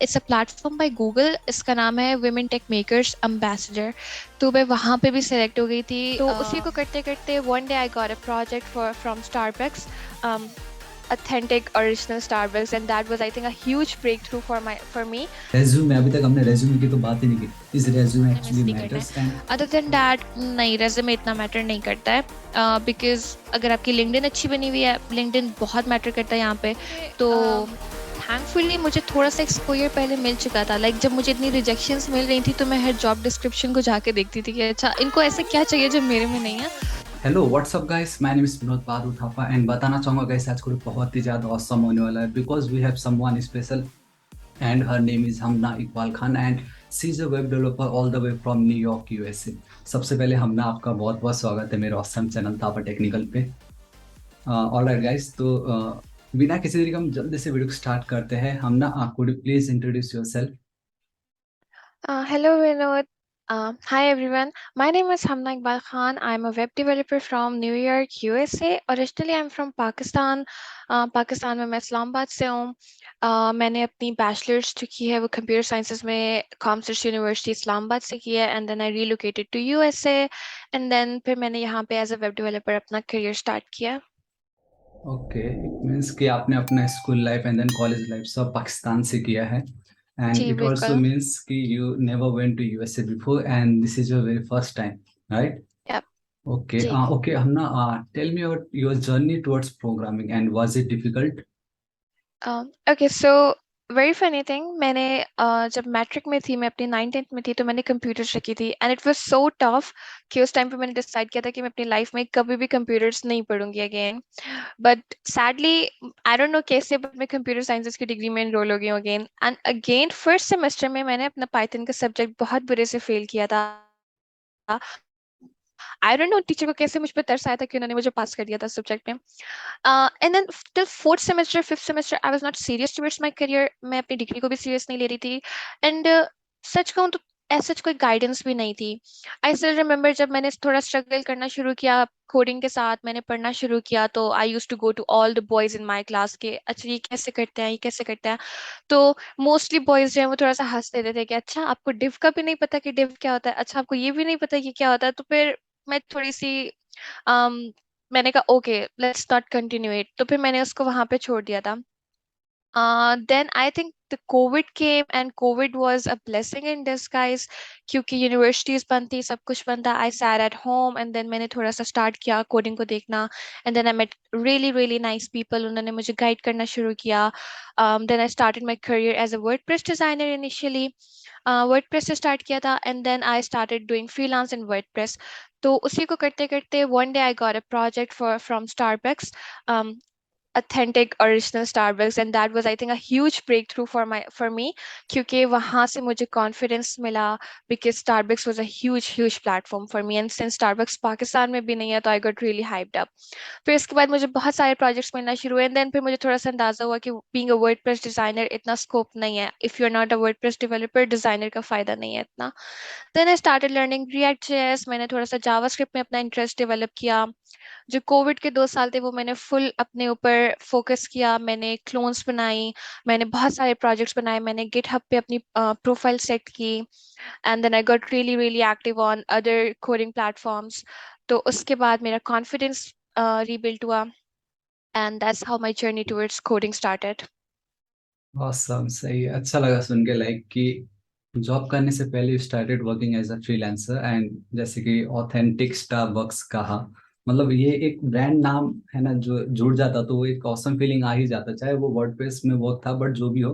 It's a platform by Google, इसका नाम है विमेन टेक मेकर्स एम्बेसडर। तो मैं वहाँ पे भी सिलेक्ट हो गई थी। तो उसी को करते करते one day I got a project for from Starbucks, authentic original Starbucks, and that was, I think, a huge breakthrough for me. Resume, अभी तक हमने रेज्यूमे की तो बात ही नहीं की. इज रेज्यूमे मिस एक्चुअली नहीं करना है। Matters and other than that नहीं, रेज्यूमे इतना मैटर नहीं करता है, बिकॉज अगर आपकी लिंक्डइन अच्छी बनी हुई है, लिंक्डइन बहुत मैटर करता है यहाँ पे। तो थैंकफुली मुझे थोड़ा सा एक्सपोजर पहले मिल चुका था। लाइक जब मुझे इतनी रिजेक्शंस मिल रही थी तो मैं हर जॉब डिस्क्रिप्शन को जाके देखती थी कि अच्छा इनको ऐसे क्या चाहिए जो मेरे में नहीं है। Hello what's up guys, my name is Vinod Padu Thapa and बताना चाहूंगा गाइस आज को बहुत ही ज्यादा औसम होने वाला है because we have someone special and her name is Hamna Iqbal Khan and she is a web developer all the way from New York USA. सबसे पहले हमना आपका बहुत बहुत स्वागत है मेरे औसम चैनल थापा टेक्निकल पे. ऑलराइट गाइस, तो बिना किसी देरी के हम जल्दी से वीडियो को स्टार्ट करते हैं. हमना आपको please introduce yourself. Hello, Vinod. Hi, everyone. My name is Hamna Iqbal Khan. I'm a web developer from New York, USA. Originally, I'm from Pakistan. Pakistan में मैं इस्लामाबाद से हूँ। मैंने अपनी बैचलर्स जो की है वो कंप्यूटर साइंसेज में कॉमर्स यूनिवर्सिटी इस्लामाबाद से की है, and then I relocated to USA, and then फिर मैंने यहाँ पे एज अ वेब डेवलपर अपना करियर स्टार्ट किया। ओके, इट मीन्स कि आपने अपना school life and then college life सब पाकिस्तान से किया है. एंड जी इट ऑल्सो बिल्कुल। मीन्स कि you never went to USA before and this is your very first time, right? Yep, okay. जी। Okay Hamna, tell me about your journey towards programming and was it difficult? Okay so very funny thing, मैंने जब matric में थी, मैं अपनी 9th-10th में थी, तो मैंने कंप्यूटर्स रखी थी, and it was so tough कि उस टाइम पे मैंने डिसाइड किया था कि मैं अपनी लाइफ में कभी भी कंप्यूटर्स नहीं पढ़ूंगी again. But sadly I don't know कैसे, बट मैं कंप्यूटर साइंसेस की डिग्री में एनरोल हो गई हूँ again and again. First semester में मैंने अपना पाइथन का सब्जेक्ट बहुत बुरे से फेल किया था। आई डोंट नो टीचर को कैसे मुझ पर तरस आया था कि उन्होंने मुझे पास कर दिया था सब्जेक्ट में। And then till fourth semester, fifth semester, I was not serious towards my career. मैं अपनी डिग्री को भी सीरियस नहीं ले रही थी, एंड सच कहूँ तो ऐसा कोई गाइडेंस भी नहीं थी। आई स्टिल रिमेम्बर जब मैंने थोड़ा स्ट्रगल करना शुरू किया कोडिंग के साथ, मैंने पढ़ना शुरू किया, तो I use to go to all the boys in my class के अच्छा ये कैसे करते हैं, ये कैसे करते हैं। तो मोस्टली बॉयज जो है वो थोड़ा सा हंस देते थे कि अच्छा आपको डिव का भी नहीं पता कि डिव क्या होता है, अच्छा आपको ये भी नहीं पता कि क्या होता है। तो फिर मैं थोड़ी सी um, मैंने कहा okay let's not continue it, तो फिर मैंने उसको वहां पे छोड़ दिया था। Then I think the COVID came and COVID was a blessing in disguise, क्योंकि यूनिवर्सिटीज बंद थी, सब कुछ बंद था। I sat at home and then मैंने थोड़ा सा स्टार्ट किया कोडिंग को देखना, and then I met really really nice people, उन्होंने मुझे गाइड करना शुरू किया। Then I started my career as a WordPress designer initially. WordPress से स्टार्ट किया था, and then I started doing freelance in WordPress. तो उसी को करते करते one day I got a project for from Starbucks, authentic original Starbucks, and that was, I think, a huge breakthrough for me, क्योंकि वहां से मुझे confidence मिला, because Starbucks was a huge platform for me, and since Starbucks Pakistan में भी नहीं है तो I got really hyped up। फिर इसके बाद मुझे बहुत सारे प्रोजेक्ट्स मिलना शुरू हुए, एंड देन फिर मुझे थोड़ा सा अंदाजा हुआ कि बीइंग अ वर्डप्रेस डिजाइनर इतना स्कोप नहीं है, if you are not a WordPress developer designer का फायदा नहीं है इतना। Then I started learning React JS, मैंने थोड़ा सा जावास्क्रिप्ट में अपना इंटरेस्ट डेवलप किया। जो कोविड के 2 साल थे वो मैंने फुल अपने ऊपर फोकस किया, मैंने क्लोन्स बनाई, मैंने बहुत सारे प्रोजेक्ट्स बनाए, मैंने गिटहब पे अपनी प्रोफाइल सेट की, and then I got really really active on other coding platforms. तो उसके बाद मेरा कॉन्फिडेंस रीबिल्ड हुआ, and that's how my journey towards coding started. Awesome, सही है. अच्छा लगा सुन के लाइक कि जॉब करने से पहले you started working as a freelancer and जैसे कि ऑथेंटिक स्टारबक्स कहा, मतलब ये एक ब्रांड नाम है ना जो जुड़ जाता तो वो एक ऑसम फीलिंग आ ही जाता, चाहे वो वर्डप्रेस में वर्क था बट जो भी हो,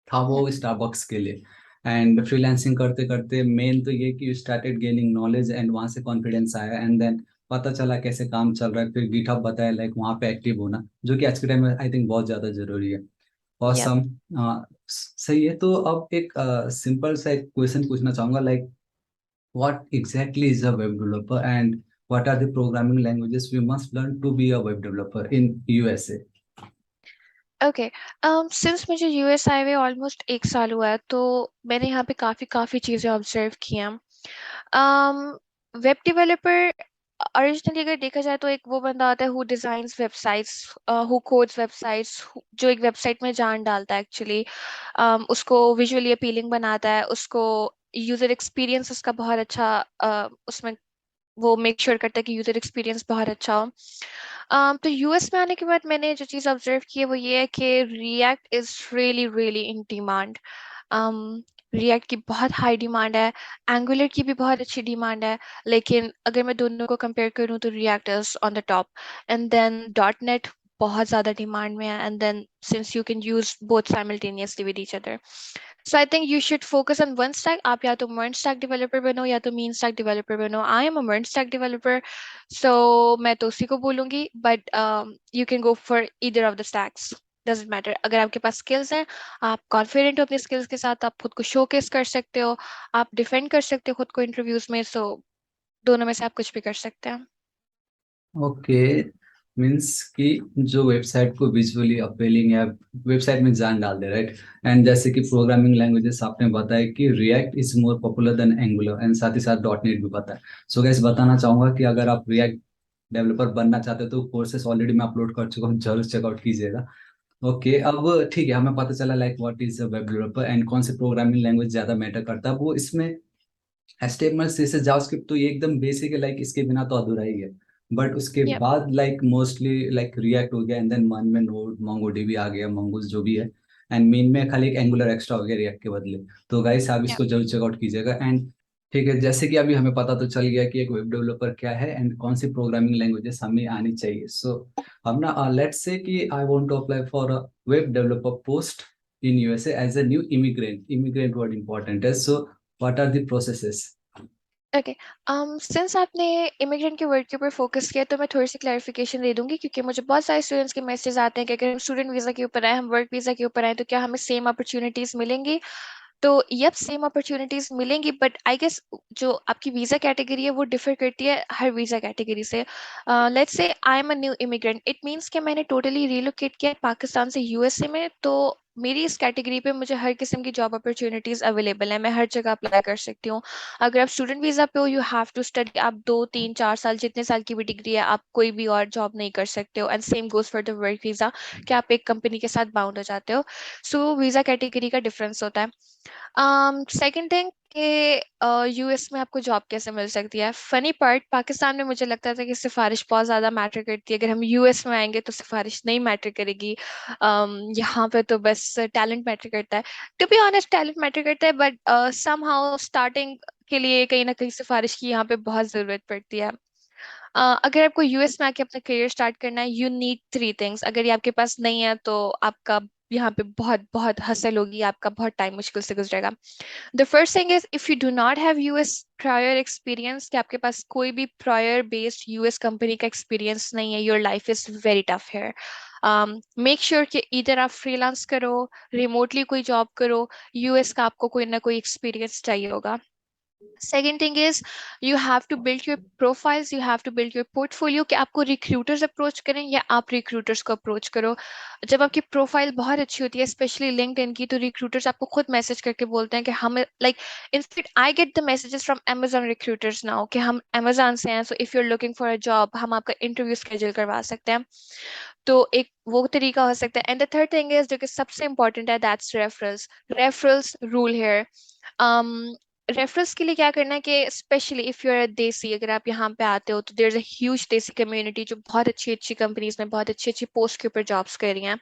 था वो स्टारबक्स के लिए. एंड फ्रीलांसिंग करते करते मेन तो ये कि you started gaining knowledge and वहाँ से कॉन्फिडेंस आया एंड देन पता चला कैसे काम चल रहा है, फिर गिटहब बताया लाइक वहाँ पे एक्टिव होना जो कि आज के टाइम में आई थिंक बहुत ज़्यादा जरूरी है. यप। ऑसम. सही है. तो अब एक सिंपल सा एक क्वेश्चन पूछना चाहूंगा like what exactly is a web developer and what are the programming languages we must learn to be a web developer in USA? Okay, since मुझे यूएस आए हुए ऑलमोस्ट 1 साल हुआ है, तो मैंने यहाँ पे काफ़ी काफ़ी चीज़ें ऑब्जर्व की हैं। वेब डेवलपर ओरिजिनली अगर देखा जाए तो एक वो बंदा आता है who designs websites, who codes websites, जो एक वेबसाइट में जान डालता है एक्चुअली, उसको विजुअली अपीलिंग बनाता है, उसको यूजर एक्सपीरियंस उसका बहुत अच्छा, उसमें वो मेक श्योर करता है कि यूजर एक्सपीरियंस बहुत अच्छा हो। तो यूएस में आने के बाद मैंने जो चीज़ ऑब्जर्व की है वो ये है कि React is really really in demand. React की बहुत हाई डिमांड है, एंगुलर की भी बहुत अच्छी डिमांड है, लेकिन अगर मैं दोनों को कंपेयर करूँ तो React is on the top, and then dot net बहुत ज़्यादा डिमांड में है, and then since you can use both simultaneously with each other, so I think you should focus on one stack. आप या तो MERN stack developer बनो या तो मीन स्टैक डेवलपर बनो। I am a MERN stack developer, सो मैं तो उसी को बोलूंगी, but you can go for either of the stacks, doesn't matter. अगर आपके पास स्किल्स हैं, आप कॉन्फिडेंट हो अपने स्किल्स के साथ, आप खुद को शोकेस कर सकते हो, आप डिफेंड कर सकते हो खुद को इंटरव्यूज में, सो दोनों में से आप कुछ भी कर सकते हैं। ओके, मीन्स कि जो वेबसाइट को विजुअली अपीलिंग या वेबसाइट में जान डाल दे, राइट। एंड जैसे कि प्रोग्रामिंग लैंग्वेजेस आपने बताया कि React is more popular than Angular, and साथ ही साथ डॉट नेट भी पता है। सो गैस बताना चाहूंगा कि अगर आप रिएक्ट डेवलपर बनना चाहते हो तो कोर्सेस ऑलरेडी मैं अपलोड कर चुका हूँ, जरूर चेकआउट कीजिएगा। ओके, अब ठीक है, हमें पता चला like what is a web developer and कौन से प्रोग्रामिंग लैंग्वेज ज्यादा मैटर करता है। वो इसमें HTML CSS जावास्क्रिप्ट तो ये एकदम बेसिक है, लाइक इसके बिना तो अधूरा ही है। बट उसके Yep. बाद लाइक मोस्टली लाइक रिएक्ट हो गया, एंड देन मन में नोड मोंगोडीबी आ गया, मंगूस जो भी है। एंड मेन में खाली एक एंगुलर एक्स्ट्रा हो गया रिएक्ट के बदले। तो गाइस आप Yep. इसको जरूर चेकआउट कीजिएगा। एंड ठीक है, जैसे कि अभी हमें पता तो चल गया कि एक वेब डेवलपर क्या है एंड कौन सी प्रोग्रामिंग लैंग्वेजेस हमें आनी चाहिए। सो अब ना लेट्स से कि I want to apply for a web developer post in USA as a new immigrant. Immigrant word important है। So what are the processes? Okay, since आपने इमिग्रेंट के वर्ड के ऊपर फोकस किया तो मैं थोड़ी सी क्लैरिफिकेशन दे दूंगी, क्योंकि मुझे बहुत सारे स्टूडेंट्स के मैसेज आते हैं कि अगर हम स्टूडेंट वीज़ा के ऊपर आए, हम वर्क वीज़ा के ऊपर आए, तो क्या हमें सेम अपॉर्चुनिटीज़ मिलेंगी? तो यप, सेम अपॉर्चुनिटीज मिलेंगी, बट आई गेस जो आपकी वीजा कैटेगरी है वो डिफर करती है हर वीजा कैटेगरी से। Let's say I am a new immigrant, it means कि मैंने टोटली रिलोकेट किया है पाकिस्तान से यूएसए में, तो मेरी इस कैटेगरी पे मुझे हर किस्म की जॉब अपॉर्चुनिटीज अवेलेबल है, मैं हर जगह अप्लाई कर सकती हूँ। अगर आप स्टूडेंट वीजा पे हो, यू हैव टू स्टडी, आप 2 3 4 साल जितने साल की भी डिग्री है, आप कोई भी और जॉब नहीं कर सकते हो, and same goes for the work visa, कि आप एक कंपनी के साथ बाउंड हो जाते हो। सो वीजा कैटेगरी का डिफरेंस होता है। सेकंड थिंग कि यूएस में आपको जॉब कैसे मिल सकती है। फनी पार्ट, पाकिस्तान में मुझे लगता था कि सिफारिश बहुत ज़्यादा मैटर करती है, अगर हम यूएस में आएंगे तो सिफारिश नहीं मैटर करेगी। यहाँ पे तो बस टैलेंट मैटर करता है। To be honest, talent matter करता है, बट समहाउ स्टार्टिंग के लिए कहीं ना कहीं सिफारिश की यहाँ पे बहुत ज़रूरत पड़ती है। अगर आपको यूएस में आके अपना करियर स्टार्ट करना है, यू नीड 3 थिंग्स। अगर ये आपके पास नहीं है तो आपका यहाँ पे बहुत बहुत हसल होगी, आपका बहुत टाइम मुश्किल से गुजरेगा। The first thing is, if you do not have US prior experience, कि आपके पास कोई भी प्रायर बेस्ड यूएस कंपनी का एक्सपीरियंस नहीं है, your life is very tough here. Make sure कि इधर आप फ्रीलांस करो, रिमोटली कोई जॉब करो, यूएस का आपको कोई ना कोई एक्सपीरियंस चाहिए होगा। Second thing is, you have to build your profiles, you have to build your portfolio, कि आपको रिक्रूटर्स अप्रोच करें या आप रिक्रूटर्स को अप्रोच करो। जब आपकी प्रोफाइल बहुत अच्छी होती है, स्पेशली लिंक्डइन की, तो रिक्रूटर्स आपको खुद मैसेज करके बोलते हैं कि हम like, in fact I get the messages from Amazon recruiters now कि हम Amazon से हैं, so if you are looking for a job, हम आपका इंटरव्यू स्केड्यूल करवा सकते हैं। तो एक वो तरीका हो सकता है। And the third thing is, जो कि सबसे इंपॉर्टेंट है, that's referrals. Referrals rule here. Reference के लिए क्या करना है कि स्पेशली इफ यू आर देसी, अगर आप यहाँ पे आते हो तो देयर इज अ ह्यूज देसी कम्युनिटी जो बहुत अच्छी अच्छी कंपनीज में बहुत अच्छी अच्छी पोस्ट के ऊपर जॉब्स कर रही हैं।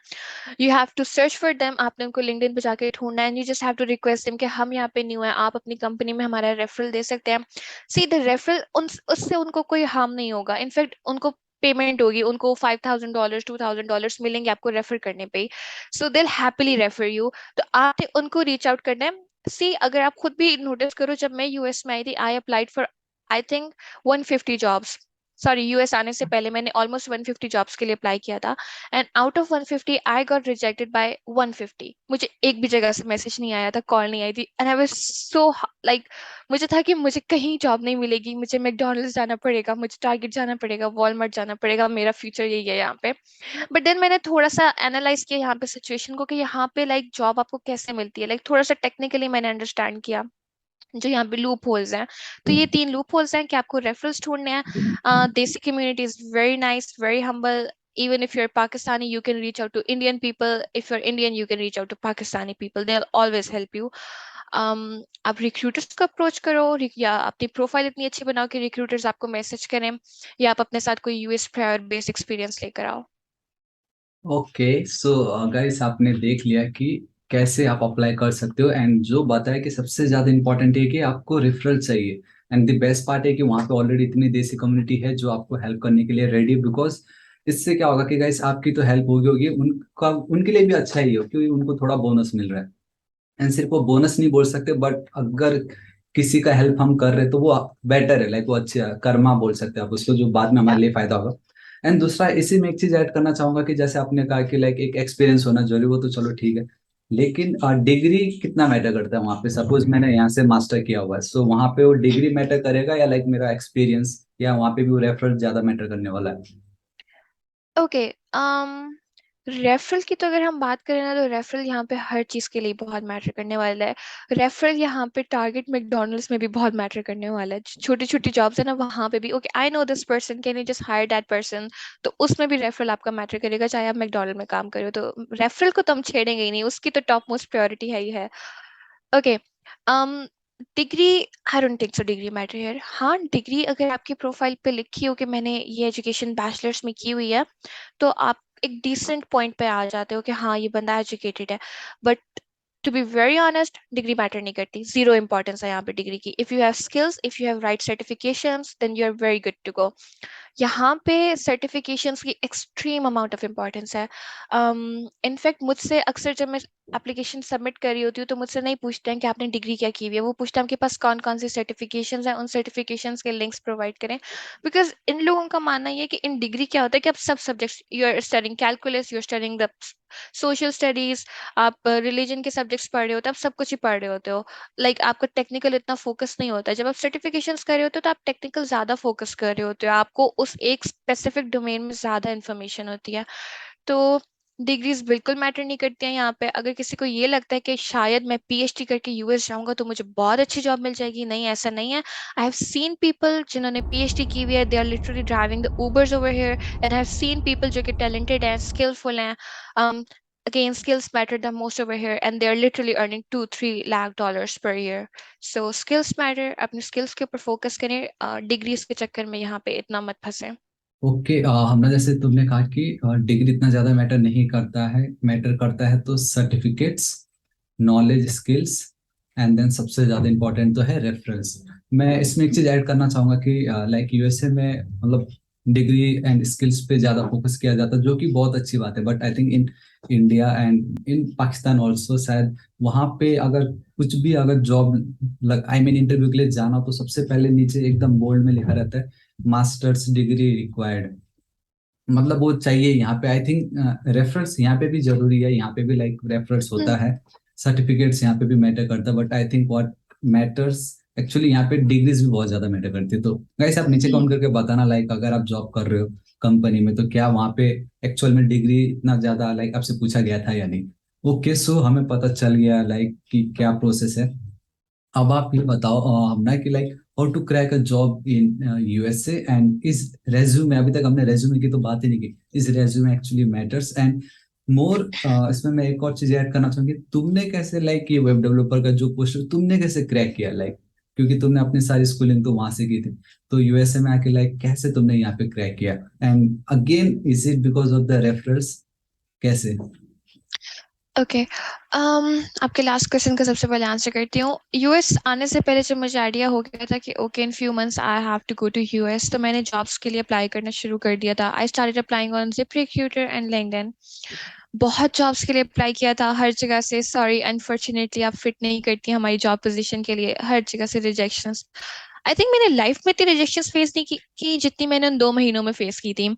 You have to search for them, आपने उनको लिंक्डइन पे जाके ढूंढना है, and you just have to request them कि हम यहाँ पे न्यू है, आप अपनी कंपनी में हमारा रेफरल दे सकते हैं। सी द रेफरल, उससे उनको कोई हार्म नहीं होगा, इनफैक्ट उनको पेमेंट होगी, उनको $5,000 $2,000 मिलेंगे आपको रेफर करने पे। सो दे हैप्पीली रेफर यू। तो आपने उनको रीच आउट करना है। सी, अगर आप खुद भी नोटिस करो, जब मैं यूएस में आई थी, I applied for I think 150 jobs. Sorry, US आने से पहले मैंने ऑलमोस्ट 150 जॉब्स के लिए अप्लाई किया था, and out of 150 I got rejected by 150। मुझे एक भी जगह से मैसेज नहीं आया था, कॉल नहीं आई थी, and I was so like, मुझे था कि मुझे कहीं जॉब नहीं मिलेगी, मुझे मैकडॉनल्ड्स जाना पड़ेगा, मुझे टारगेट जाना पड़ेगा, वॉलमार्ट जाना पड़ेगा, मेरा फ्यूचर यही है यहाँ पे। बट देन मैंने थोड़ा सा एनालाइज किया यहाँ पे सिचुएशन को, कि यहाँ पे लाइक जॉब आपको कैसे मिलती है, लाइक थोड़ा सा टेक्निकली मैंने अंडरस्टैंड किया। जो यहाँ पे लूप होल्स हैं। तो ये 3 लूप होल्स हैं कि आपको रेफरल्स ढूंढने हैं। देसी community is very nice, very humble. Even if you're Pakistani, you can reach out to Indian people. If you're Indian, you can reach out to Pakistani people. They'll always help you. um, आप recruiters को approach करो, या अपनी profile इतनी अच्छी बनाओ कि recruiters आपको मैसेज करें, या आप अपने साथ कोई यूएस प्रायर बेस्ड एक्सपीरियंस लेकर आओ। ओके सो गाइस, आपने देख लिया कि कैसे आप अप्लाई कर सकते हो, एंड जो बताया कि सबसे ज्यादा इंपॉर्टेंट है कि आपको रेफरल चाहिए। एंड द बेस्ट पार्ट है कि वहाँ पे ऑलरेडी इतनी देसी कम्युनिटी है जो आपको हेल्प करने के लिए रेडी, बिकॉज इससे क्या होगा कि गाइस आपकी तो हेल्प होगी होगी, उनका उनके लिए भी अच्छा ही हो क्योंकि उनको थोड़ा बोनस मिल रहा है। एंड सिर्फ वो बोनस नहीं बोल सकते, बट अगर किसी का हेल्प हम कर रहे हैं तो वो बेटर है, लाइक वो अच्छा कर्मा बोल सकते हैं आप उसको, जो बाद में हमारे लिए फायदा होगा। एंड दूसरा, इसी में एक चीज ऐड करना चाहूंगा कि जैसे आपने कहा कि लाइक एक एक्सपीरियंस होना जरूरी, वो तो चलो ठीक है, लेकिन डिग्री कितना मैटर करता है वहाँ पे? सपोज मैंने यहाँ से मास्टर किया हुआ है, सो वहाँ पे वो डिग्री मैटर करेगा या लाइक मेरा एक्सपीरियंस, या वहाँ पे भी वो रेफरेंस ज्यादा मैटर करने वाला है? ओके। रेफरल की तो अगर हम बात करें ना, तो रेफरल यहाँ पे हर चीज़ के लिए बहुत मैटर करने वाला है। रेफरल यहाँ पे टारगेट मैकडोनल्ड्स में भी बहुत मैटर करने वाला है। छोटी छोटी जॉब्स है ना, वहाँ पे भी okay, I know this person, can you just hire that person. तो उसमें भी रेफरल आपका मैटर करेगा, चाहे आप मैकडोनल्ड में काम करो। तो रेफरल को तो हम छेड़ेंगे ही नहीं, उसकी तो टॉप मोस्ट प्रायोरिटी है ही है। Okay. um degree, I don't think so degree matter here. हाँ, डिग्री अगर आपकी प्रोफाइल पे लिखी हो कि मैंने ये एजुकेशन बैचलर्स में की हुई है, तो आप एक डिसेंट पॉइंट पे आ जाते हो कि हाँ, ये बंदा एजुकेटेड है। But to be very honest, degree matter नहीं करती, जीरो इंपॉर्टेंस है यहाँ पे डिग्री की। If you have skills, if you have right certifications, then you are very good to go. यहाँ पे सर्टिफिकेशंस की एक्सट्रीम अमाउंट ऑफ इम्पोर्टेंस है। इनफैक्ट मुझसे अक्सर जब मैं एप्लीकेशन सबमिट कर रही होती हूँ, तो मुझसे नहीं पूछते हैं कि आपने डिग्री क्या की हुई है, वो पूछते हैं आपके पास कौन कौन सी सर्टिफिकेशंस हैं, उन सर्टिफिकेशंस के लिंक्स प्रोवाइड करें। बिकॉज इन लोगों का मानना ये है कि इन डिग्री क्या होता है कि आप सब subjects, you are studying calculus, you are studying the social studies, आप रिलीजन के सब्जेक्ट्स पढ़ रहे होते हो, आप सब कुछ ही पढ़ रहे होते हो। लाइक आपका टेक्निकल इतना फोकस नहीं होता है। जब आप सर्टिफिकेशंस कर रहे होते हो तो आप टेक्निकल ज्यादा फोकस कर रहे होते हो, आपको उस एक स्पेसिफिक डोमेन में ज्यादा इन्फॉर्मेशन होती है। तो डिग्रीज बिल्कुल मैटर नहीं करती हैं यहाँ पे। अगर किसी को ये लगता है कि शायद मैं पीएचडी करके यूएस जाऊंगा तो मुझे बहुत अच्छी जॉब मिल जाएगी, नहीं, ऐसा नहीं है। आई हैव सीन पीपल जिन्होंने पीएचडी की हुई है, they are literally driving the Ubers over here. And I have seen people जो कि टैलेंटेड हैं, स्किलफुल हैं। Again, skills matter the most over here, and they're literally earning 2-3 lakh dollars per year. So skills matter, अपने skills के ऊपर focus करें, degrees के चक्कर में यहाँ पे इतना मत फंसे। ओके, हमने जैसे तुमने कहा कि डिग्री इतना ज्यादा मैटर नहीं करता है, मैटर करता है तो certificates, knowledge, skills, and then सबसे ज्यादा इंपॉर्टेंट तो है रेफरेंस। मैं इसमें एक चीज ऐड करना चाहूंगा कि लाइक यूएसए में मतलब डिग्री एंड स्किल्स पे ज्यादा फोकस किया जाता है, जो कि बहुत अच्छी बात है, but I think in India and in Pakistan also शायद वहाँ पे अगर कुछ भी अगर जॉब लग आई मीन इंटरव्यू के लिए जाना, तो सबसे पहले नीचे एकदम बोल्ड में लिखा रहता है मास्टर्स डिग्री रिक्वायर्ड। मतलब वो चाहिए यहाँ पे। आई थिंक रेफरेंस यहाँ पे भी जरूरी है, यहाँ पे भी लाइक रेफरेंस होता है, सर्टिफिकेट्स यहाँ पे भी मैटर करता है, but I think what matters actually यहाँ पे डिग्रीज भी बहुत ज्यादा मैटर करती है। तो गाइस आप नीचे कमेंट करके बताना, लाइक अगर आप जॉब कर रहे हो कंपनी में, तो क्या वहाँ पे एक्चुअल में डिग्री इतना ज्यादा लाइक आपसे पूछा गया था या नहीं। ओके सो हमें पता चल गया लाइक कि क्या प्रोसेस है। अब आप ये बताओ हमने कि like how to crack a job in USA, and इस रेज्यूमे, अभी तक हमने रेज्यूमे की तो बात ही नहीं की, इस resume actually matters and more. इसमें मैं एक और चीज ऐड करना चाहूंगी, तुमने कैसे लाइक ये वेब डेवलपर का जो पोस्ट तुमने कैसे क्रैक किया, लाइक क्योंकि तुमने अपनी सारी स्कूलिंग तो वहां से की थी, तो यूएसए में आके लाइक कैसे तुमने यहाँ पे क्रैक किया, and again is it because of the referrals, कैसे? ओके। आपके लास्ट क्वेश्चन का सबसे पहले आंसर करती हूँ। यूएस आने से पहले जब मुझे आइडिया हो गया था कि okay, in few months I have to go to US, तो मैंने जॉब्स के लिए अप्लाई करना शुरू कर दिया था। I started applying on ZipRecruiter and LinkedIn। बहुत जॉब्स के लिए अप्लाई किया था, हर जगह से सॉरी अनफॉर्चुनेटली आप फिट नहीं करती हमारी जॉब पोजीशन के लिए, हर जगह से रिजेक्शंस। आई थिंक मैंने लाइफ में इतनी रिजेक्शंस फेस नहीं की जितनी मैंने उन 2 महीनों में फेस की थी।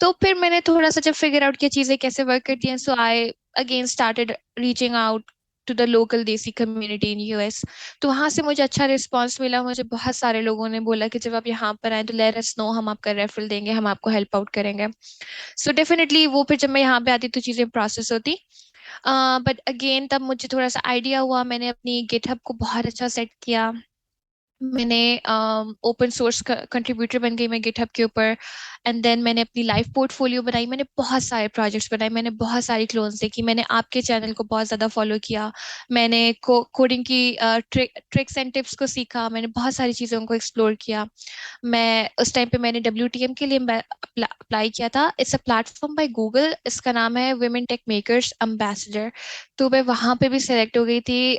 तो फिर मैंने थोड़ा सा जब फिगर आउट किया चीजें कैसे वर्क करती हैं, so I again started reaching out to the local desi community in US. तो वहां से मुझे अच्छा रिस्पांस मिला, मुझे बहुत सारे लोगों ने बोला कि जब आप यहाँ पर आए तो लेट अस नो, हम आपका रेफरल देंगे, हम आपको हेल्प आउट करेंगे। सो डेफिनेटली वो फिर जब मैं यहाँ पे आती तो चीजें प्रोसेस होती। बट अगेन तब मुझे थोड़ा सा आइडिया हुआ, मैंने अपनी गिटहब को बहुत अच्छा सेट किया, मैंने ओपन सोर्स कंट्रीब्यूटर बन गई मैं गिटहब के ऊपर। एंड देन मैंने अपनी लाइव पोर्टफोलियो बनाई, मैंने बहुत सारे प्रोजेक्ट्स बनाए, मैंने बहुत सारी क्लोन्स देखी, मैंने आपके चैनल को बहुत ज़्यादा फॉलो किया, मैंने कोडिंग की ट्रिक्स एंड टिप्स को सीखा, मैंने बहुत सारी चीज़ों को एक्सप्लोर किया। मैं उस टाइम पे मैंने WTM के लिए अप्लाई किया था। It's a platform by Google, इसका नाम है वुमेन टेक मेकर्स एम्बेसडर। तो मैं वहां पे भी सिलेक्ट हो गई थी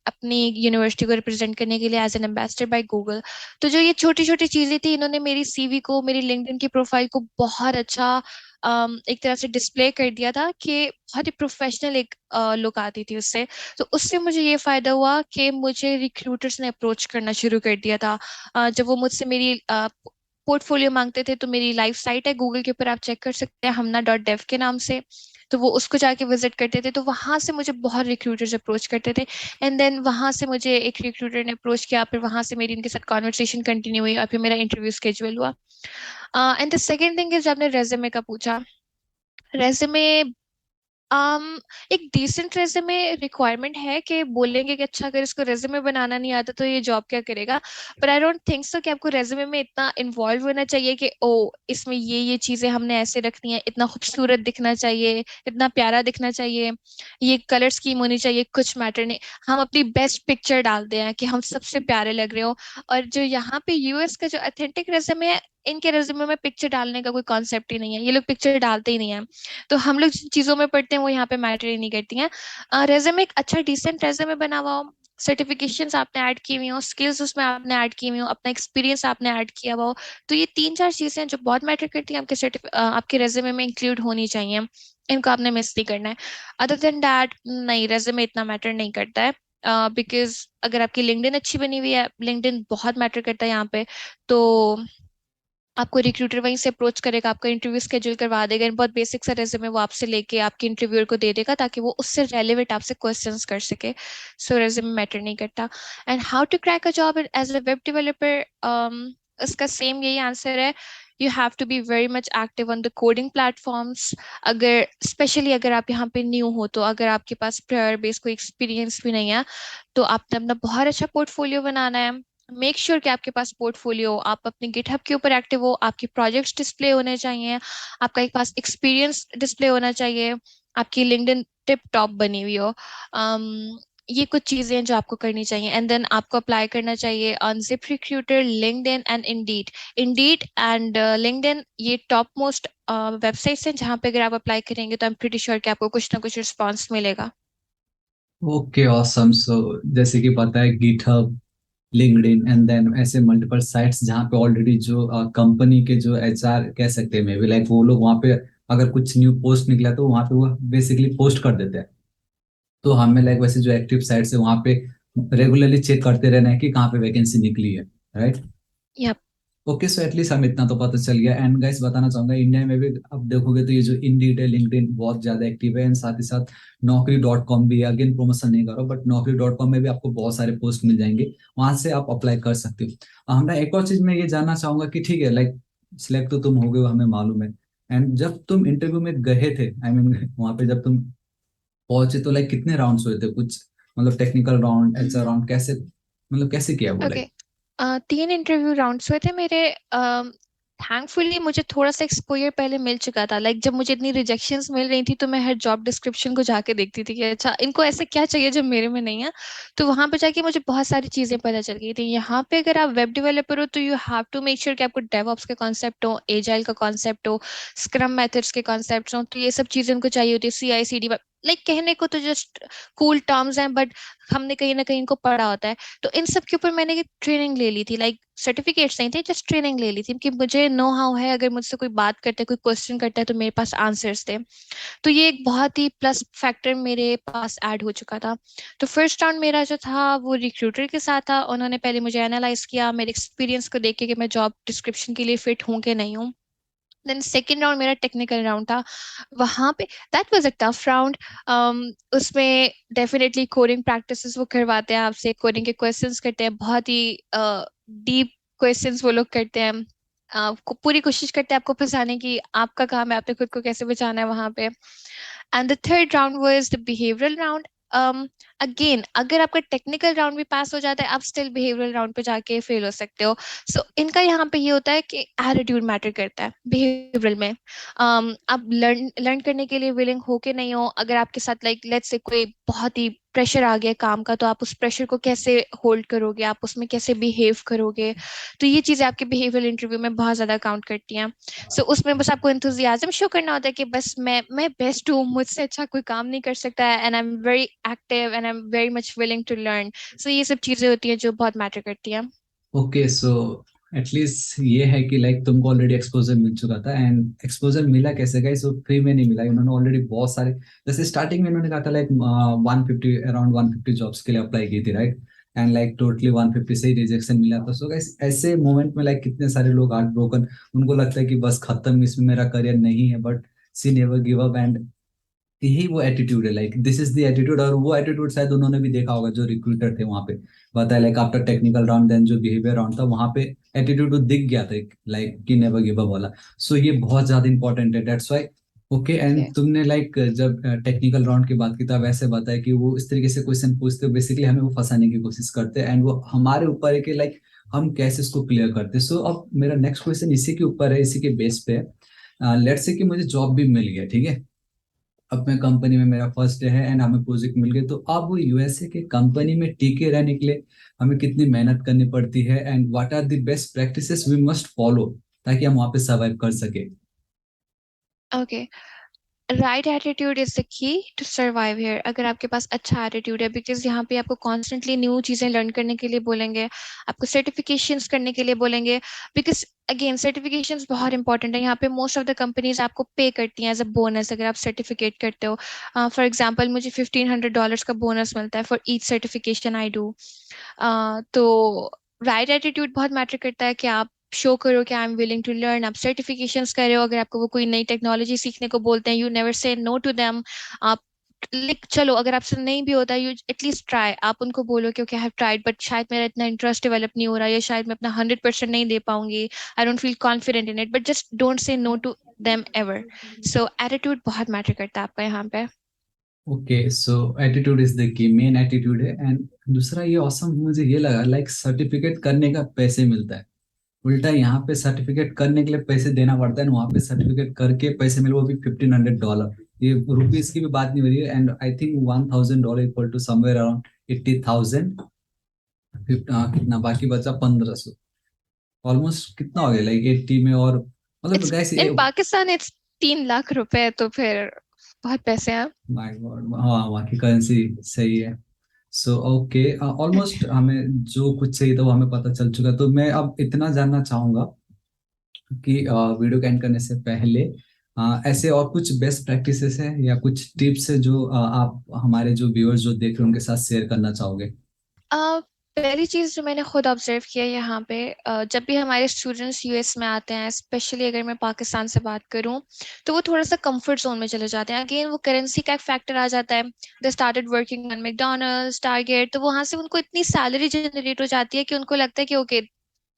अपनी यूनिवर्सिटी को रिप्रेजेंट करने के लिए as an ambassador by Google. तो जो ये छोटी छोटी चीजें थी, इन्होंने मेरी सीवी को, मेरी लिंक्डइन की प्रोफाइल को बहुत अच्छा एक तरह से डिस्प्ले कर दिया था, कि बहुत ही प्रोफेशनल एक लुक आती थी उससे। तो उससे मुझे ये फायदा हुआ कि मुझे रिक्रूटर्स ने अप्रोच करना शुरू कर दिया था। जब वो मुझसे मेरी पोर्टफोलियो मांगते थे, तो मेरी लाइव साइट है गूगल के ऊपर, आप चेक कर सकते हैं, हमना.dev के नाम से। तो वो उसको जाके विजिट करते थे, तो वहां से मुझे बहुत रिक्रूटर्स अप्रोच करते थे। एंड देन वहां से मुझे एक रिक्रूटर ने अप्रोच किया, फिर वहां से मेरी उनके साथ कॉन्वर्सेशन कंटिन्यू हुई, और फिर मेरा इंटरव्यू स्केड्यूल हुआ। And the second thing is, आपने रेज्यूमे का पूछा। रेज्यूमे um, एक डिसेंट रेज्यूमे रिक्वायरमेंट है, कि बोलेंगे कि अच्छा अगर इसको रेज्यूमे बनाना नहीं आता तो ये जॉब क्या करेगा। पर आई डोंट थिंक सो कि आपको रेज्यूमे में इतना इन्वॉल्व होना चाहिए कि ओ इसमें ये चीजें हमने ऐसे रखनी है, इतना खूबसूरत दिखना चाहिए, इतना प्यारा दिखना चाहिए, ये कलर स्कीम होनी चाहिए, कुछ मैटर नहीं। हम अपनी बेस्ट पिक्चर डालते हैं कि हम सबसे प्यारे लग रहे हो। और जो यहाँ पे यूएस का जो अथेंटिक रेज्यूमे है, इनके रेज्यूमे में पिक्चर डालने का कोई कॉन्सेप्ट ही नहीं है, ये लोग पिक्चर डालते ही नहीं है। तो हम लोग जिन चीजों में पढ़ते हैं वो यहाँ पे मैटर ही नहीं करती हैं। रेज्यूमे एक अच्छा डिसेंट रेज्यूमे बना हुआ हो, सर्टिफिकेशंस आपने ऐड की हुई हो, स्किल्स उसमें आपने ऐड की हुई हो, अपना एक्सपीरियंस आपने ऐड किया हुआ हो। तो ये तीन चार चीजें हैं जो बहुत मैटर करती हैं, आपके रेज्यूमे में इंक्लूड होनी चाहिए। इनको आपने मिस नहीं करना है। अदर देन दैट नहीं, रेज्यूमे इतना मैटर नहीं करता है। बिकॉज अगर आपकी लिंक्डइन अच्छी बनी हुई है, लिंक्डइन बहुत मैटर करता है यहाँ पे। तो आपको रिक्रूटर वहीं से अप्रोच करेगा, आपका इंटरव्यू स्केड्यूल करवा देगा, इन बहुत बेसिक सा रेज्यूमे वो आपसे लेके आपके इंटरव्यूअर को दे देगा, ताकि वो उससे रेलेवेंट आपसे क्वेश्चंस कर सके। सो रेज्यूमे मैटर नहीं करता। And how to crack a job as a web developer, इसका सेम यही आंसर है। You have to be very much active on the coding platforms. अगर स्पेशली अगर आप यहाँ पे न्यू हो, तो अगर आपके पास प्रायर बेस कोई एक्सपीरियंस भी नहीं है, तो आपने अपना बहुत अच्छा पोर्टफोलियो बनाना है। मेक श्योर कि आपके पास पोर्टफोलियो, आप अपने गिटहब के ऊपर एक्टिव हो, आपके प्रोजेक्ट्स डिस्प्ले होने चाहिए, आपका एक पास एक्सपीरियंस डिस्प्ले होना चाहिए, आपकी लिंक्डइन टिप टॉप बनी हुई हो। ये कुछ चीजें हैं जो आपको करनी चाहिए। एंड देन आपको अप्लाई करना चाहिए on zip recruiter, LinkedIn and Indeed. Indeed and LinkedIn ये टॉप मोस्ट वेबसाइट्स हैं जहाँ पे अगर आप अप्लाई करेंगे तो आई एम प्रीटी श्योर कि आपको कुछ ना कुछ रिस्पॉन्स मिलेगा। Okay awesome. सो जैसे कि पता है गिटहब, लिंक्डइन एंड देन ऐसे मल्टीपल साइट्स जहाँ पे ऑलरेडी जो कंपनी के जो एचआर कह सकते हैं, मे बी लाइक वो लोग वहाँ पे अगर कुछ न्यू पोस्ट निकला तो वहाँ पे वो बेसिकली पोस्ट कर देते हैं। तो हमें लाइक वैसे जो एक्टिव साइट्स है वहाँ पे रेगुलरली चेक करते रहना है कि कहाँ पे वैकेंसी निकली है, राइट। या ओके, सो एटलीस्ट हम इतना तो पता चल गया। एंड गाइस बताना चाहूंगा, इंडिया में भी अब देखोगे तो ये जो इंडीड है, लिंक्डइन बहुत ज्यादा एक्टिव है। एंड साथ ही साथ नौकरी.com भी है। अगेन प्रमोशन नहीं कर रहा, बट नौकरी.com में भी आपको बहुत सारे पोस्ट मिल जाएंगे, वहां से आप अप्लाई कर सकते हो। हमरा एक और चीज मैं ये जानना चाहूंगा कि ठीक है, लाइक सिलेक्ट तो तुम हो गए हो, हमें मालूम है। एंड जब तुम इंटरव्यू में गए थे, आई मीन वहां पे जब तुम पहुंचे, तो लाइक कितने राउंड्स हुए थे कुछ, मतलब टेक्निकल राउंड, एचआर राउंड, कैसे मतलब कैसे किया वो ओके। लाइक। तीन इंटरव्यू राउंड्स हुए थे मेरे। थैंकफुली मुझे थोड़ा सा एक्सपोजर पहले मिल चुका था, लाइक जब मुझे इतनी रिजेक्शंस मिल रही थी, तो मैं हर जॉब डिस्क्रिप्शन को जाके देखती थी कि अच्छा इनको ऐसे क्या चाहिए जो मेरे में नहीं है। तो वहां पे जाके मुझे बहुत सारी चीजें पता चल गई थी। यहाँ पे अगर आप वेब डेवलपर हो, तो you have to make sure कि आपको डेवऑप्स के कॉन्सेप्ट हो, एजाइल का कॉन्सेप्ट हो, स्क्रम मेथड्स के कॉन्सेप्ट हो। तो ये सब चीजें उनको चाहिए होती है, CI/CD। लाइक कहने को तो जस्ट कूल टर्म्स हैं, बट हमने कहीं ना कहीं इनको पढ़ा होता है। तो इन सब के ऊपर मैंने ट्रेनिंग ले ली थी, लाइक सर्टिफिकेट्स नहीं थे, जस्ट ट्रेनिंग ले ली थी कि मुझे नो हाउ है, अगर मुझसे कोई बात करता है, कोई क्वेश्चन करता है, तो मेरे पास आंसर्स थे। तो ये एक बहुत ही प्लस फैक्टर मेरे पास ऐड हो चुका था। तो फर्स्ट राउंड मेरा जो था वो रिक्रूटर के साथ था। उन्होंने पहले मुझे एनालाइज किया, मेरे एक्सपीरियंस को देख के कि मैं जॉब डिस्क्रिप्शन के लिए फिट हूँ कि नहीं हूँ। देन सेकेंड राउंड मेरा टेक्निकल राउंड था। वहां पे that was a tough round. उसमें डेफिनेटली कोडिंग प्रैक्टिसेस वो करवाते हैं आपसे, कोडिंग के क्वेश्चंस करते हैं, बहुत ही डीप क्वेश्चंस वो लोग करते हैं। पूरी कोशिश करते हैं आपको फंसाने की, आपका काम है आपने खुद को कैसे बचाना है वहां पे। And the third round was the behavioural round. Again अगर आपका टेक्निकल राउंड भी पास हो जाता है, आप स्टिल बिहेवियरल राउंड पे जाके फेल हो सकते हो। सो इनका यहाँ पे ये होता है कि एटीट्यूड मैटर करता है बिहेवियरल में। आप लर्न लर्न करने के लिए विलिंग हो के नहीं हो। अगर आपके साथ लाइक लेट्स से कोई बहुत ही प्रेशर आ गया काम का, तो आप उस प्रेशर को कैसे होल्ड करोगे, आप उसमें कैसे बिहेव करोगे। तो ये चीजें आपके बिहेवियरल इंटरव्यू में बहुत ज्यादा काउंट करती हैं। सो उसमें बस आपको एंथुजियाज्म शो करना होता है कि बस मैं बेस्ट हूँ, मुझसे अच्छा कोई काम नहीं कर सकता है, and I am very active and I am very much willing to learn. So ये सब चीजें होती हैं जो बहुत मैटर करती हैं। ओके, सो एटलीस्ट ये है कि लाइक तुमको ऑलरेडी एक्सपोजर मिल चुका था। एंड एक्सपोजर मिला कैसे गाइस? वो फ्री में नहीं मिला, इन्होंने ऑलरेडी बहुत सारे, जैसे स्टार्टिंग में इन्होंने कहा था लाइक 150, अराउंड 150 जॉब्स के लिए अप्लाई की थी, राइट? एंड लाइक टोटली 150 से ही रिजेक्शन मिला था। सो गाइस ऐसे मोमेंट में लाइक कितने सारे लोग हार्ट ब्रोकन, उनको लगता है कि बस खत्म, इसमें मेरा करियर नहीं है, but she never give up. And यही वो एटीट्यूड है, like this is the attitude. और वो एटीट्यूड शायद उन्होंने भी देखा होगा, जो रिक्रूटर थे वहां पे बताया, like after technical round then जो बिहेवियर राउंड था, वहां पे एटीट्यूड दिख गया था, लाइक कि नेवर गिव अप वाला। सो ये बहुत ज्यादा इंपॉर्टेंट है, that's why. Okay, and Yes. तुमने लाइक जब टेक्निकल राउंड की बात की तो वैसे बताया कि वो इस तरीके से क्वेश्चन पूछते हो, बेसिकली हमें वो फंसाने की कोशिश करते हैं, एंड वो हमारे ऊपर है कि लाइक हम कैसे इसको क्लियर करते हैं। सो अब मेरा नेक्स्ट क्वेश्चन इसी के ऊपर है, इसी के बेस पे है। लेट्स से कि मुझे जॉब भी मिल गया, ठीक है, अब मैं कंपनी में, मेरा फर्स्ट डे है एंड हमें प्रोजेक्ट मिल गए, तो अब वो यूएसए के कंपनी में टिके रहने के लिए हमें कितनी मेहनत करनी पड़ती है, and what are the best practices we must follow, ताकि हम वहाँ पे सर्वाइव कर सके। Okay, right attitude is the key to survive here. अगर आपके पास अच्छा एटीट्यूड है, बिकॉज यहाँ पे आपको कॉन्स्टेंटली न्यू चीजें लर्न करने के लिए बोलेंगे, आपको सर्टिफिकेशंस करने के लिए बोलेंगे। बिकॉज अगेन सर्टिफिकेशंस बहुत इंपॉर्टेंट है। यहाँ पे मोस्ट ऑफ द कंपनीज आपको पे करती हैं एज अ बोनस अगर आप सर्टिफिकेट करते हो। फॉर एग्जाम्पल मुझे $1,500 का बोनस मिलता है for each certification I do. तो राइट एटीट्यूड बहुत मैटर करता है कि आप शो करो कि I am willing to learn. आप सर्टिफिकेशंस कर रहे हो, अगर आपको वो कोई नई टेक्नोलॉजी सीखने को बोलते हैं, you never say no to them. आप लिख चलो, अगर आपसे नहीं भी होता, यू एटलीस्ट ट्राई। आप उनको बोलो कि okay I have tried but शायद मेरा इतना इंटरेस्ट डेवलप नहीं हो रहा, या शायद मैं अपना 100% नहीं दे पाऊंगी, I don't feel confident in it, but just don't say no to them ever. So attitude बहुत मैटर करता है आपका यहाँ पे। Okay, so attitude is the key, main attitude है। एंड दूसरा ये ऑसम मुझे ये लगा, लाइक सर्टिफिकेट करने का पैसे मिलता है, उल्टा यहाँ पे सर्टिफिकेट करने के लिए पैसे देना पड़ता है, वहां पे सर्टिफिकेट करके पैसे मिले, वो भी $1,500। ये रुपीज की भी बात नहीं हो रही है। And I think $1,000 equal to somewhere around 80,000। कितना बाकी बचा? 1,500। ऑलमोस्ट कितना हो गया, लाइक 80 में। और मतलब इट्स गैस इन ये, पाकिस्तान इट्स 3 लाख रुपए, तो फिर बहुत पैसे हैं। माय गॉड, हाँ वहाँ की करेंसी सही है। सो ओके, ऑलमोस्ट हमें जो कुछ चाहिए था वो हमें पता चल चुका। तो मैं अब इतना जानना चाहूंगा कि वीडियो को एंड करने से पहले ऐसे और कुछ बेस्ट प्रैक्टिसेस है या कुछ टिप्स है जो आप हमारे जो व्यूअर्स जो देख रहे हैं उनके साथ शेयर करना चाहोगे? अ, पहली चीज जो मैंने खुद ऑब्जर्व किया है यहाँ पे, जब भी हमारे स्टूडेंट्स यूएस में आते हैं, स्पेशली अगर मैं पाकिस्तान से बात करूँ, तो वो थोड़ा सा कंफर्ट जोन में चले जाते हैं। अगेन वो करेंसी का एक फैक्टर आ जाता है। They started working on McDonald's, target, तो वहां से उनको इतनी सैलरी जनरेट हो जाती है कि उनको लगता है कि okay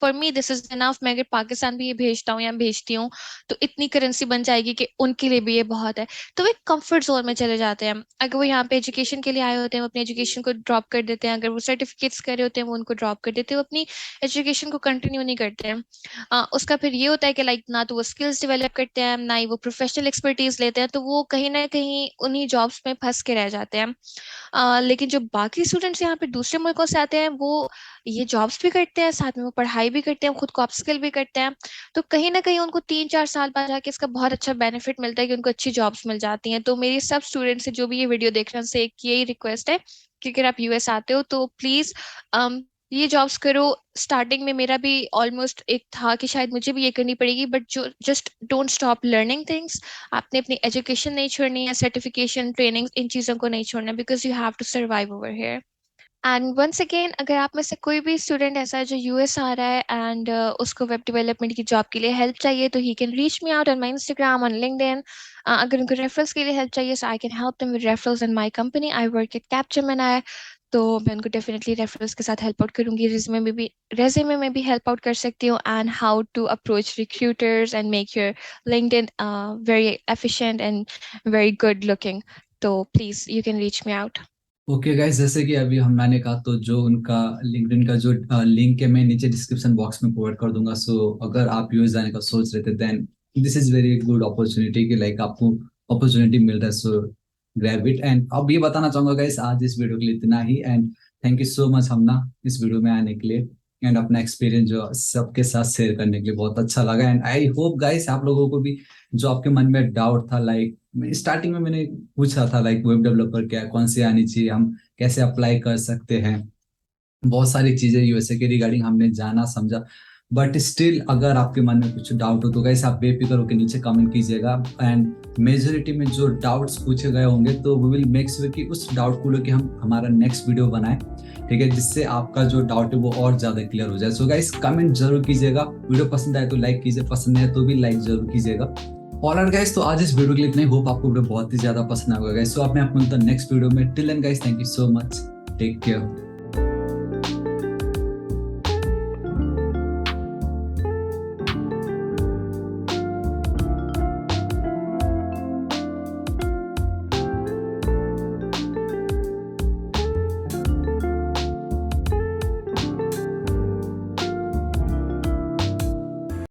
for me this is enough. मैं अगर पाकिस्तान भी ये भेजता हूँ या भेजती हूँ, तो इतनी करेंसी बन जाएगी कि उनके लिए भी ये बहुत है। तो वो एक कंफर्ट जोन में चले जाते हैं। अगर वो यहाँ पे एजुकेशन के लिए आए होते हैं, वो अपनी एजुकेशन को ड्रॉप कर देते हैं। अगर वो सर्टिफिकेट्स कर रहे होते हैं, वो उनको ड्रॉप कर देते हैं, वो अपनी एजुकेशन को कंटिन्यू नहीं करते हैं। उसका फिर ये होता है कि लाइक ना तो वो स्किल्स डेवलप करते हैं, ना ही वो प्रोफेशनल एक्सपर्टीज लेते हैं, तो वो कहीं ना कहीं उन्हीं जॉब्स में फंस के रह जाते हैं। लेकिन जो बाकी स्टूडेंट्स यहाँ पे दूसरे मुल्कों से आते हैं, वो ये जॉब्स भी करते हैं, साथ में वो पढ़ाई भी करते हैं, खुद को अपस्किल भी करते हैं। तो कहीं ना कहीं उनको 3-4 साल बाद जाके इसका बहुत अच्छा बेनिफिट मिलता है कि उनको अच्छी जॉब्स मिल जाती हैं। तो मेरी सब स्टूडेंट्स से जो भी ये वीडियो देख रहे हैं, उनसे एक यही रिक्वेस्ट है कि अगर आप यूएस आते हो तो प्लीज ये जॉब्स करो। स्टार्टिंग में मेरा भी ऑलमोस्ट एक था कि शायद मुझे भी ये करनी पड़ेगी, बट जो just don't stop learning things. आपने अपनी एजुकेशन नहीं छोड़नी है, सर्टिफिकेशन ट्रेनिंग इन चीज़ों को नहीं छोड़ना, because you have to survive over here. And once again, अगर आप में से कोई भी स्टूडेंट ऐसा है जो यूएस आ रहा है एंड उसको वेब डेवलपमेंट की जॉब के लिए हेल्प चाहिए, तो he can reach me out on my Instagram, on LinkedIn. अगर उनको रेफरल्स के लिए हेल्प चाहिए, so I can help them with referrals in my company. I work at Capgemini. तो मैं उनको डेफिनेटली रेफरेंस के साथ हेल्प आउट करूंगी, रेज्यूमे में भी हेल्प आउट कर सकती हूँ, and how to approach recruiters and make your LinkedIn very efficient and very good looking. तो please you can reach me out. Okay guys, जैसे कि अभी हम मैंने कहा, तो जो उनका लिंक्डइन का जो लिंक है मैं नीचे डिस्क्रिप्शन बॉक्स में प्रोवाइड कर दूंगा। सो अगर आप यूएस जाने का सोच रहे थे, then this is very good opportunity कि लाइक आपको अपॉर्चुनिटी मिल रहा है। सो ग्रैब इट। एंड अब ये बताना चाहूंगा गाइस, आज इस वीडियो के लिए इतना ही। And thank you so much हम ना इस वीडियो में आने के लिए एंड अपना एक्सपीरियंस जो सबके साथ शेयर करने के लिए बहुत अच्छा लगा। एंड आई होप गाइस आप लोगों को भी जो आपके मन में डाउट था, लाइक स्टार्टिंग में मैंने पूछा था लाइक वेब डेवलपर क्या, कौन सी आनी चाहिए, हम कैसे अप्लाई कर सकते हैं, बहुत सारी चीजें यूएसए के रिगार्डिंग हमने जाना समझा। बट स्टिल अगर आपके मन में कुछ डाउट हो तो गाइस आप बेफिक्र होकर नीचे कमेंट कीजिएगा। एंड मेजोरिटी में जो डाउट्स पूछे गए होंगे तो वी विल मेक श्योर कि उस डाउट को लेकर हम हमारा नेक्स्ट वीडियो बनाएं, ठीक है, जिससे आपका जो डाउट है वो और ज्यादा क्लियर हो जाए। सो गाइस कमेंट जरूर कीजिएगा, वीडियो पसंद आए तो लाइक कीजिए, पसंद नहीं आए तो भी लाइक जरूर कीजिएगा। ऑलराइट गाइस, तो आज इस वीडियो के लिए इतना ही। होप आपको वीडियो बहुत ही ज्यादा पसंद आएगा गाइस। सो आप मैं आपको मिलता हूं नेक्स्ट वीडियो में। Till then guys, thank you so much, take care.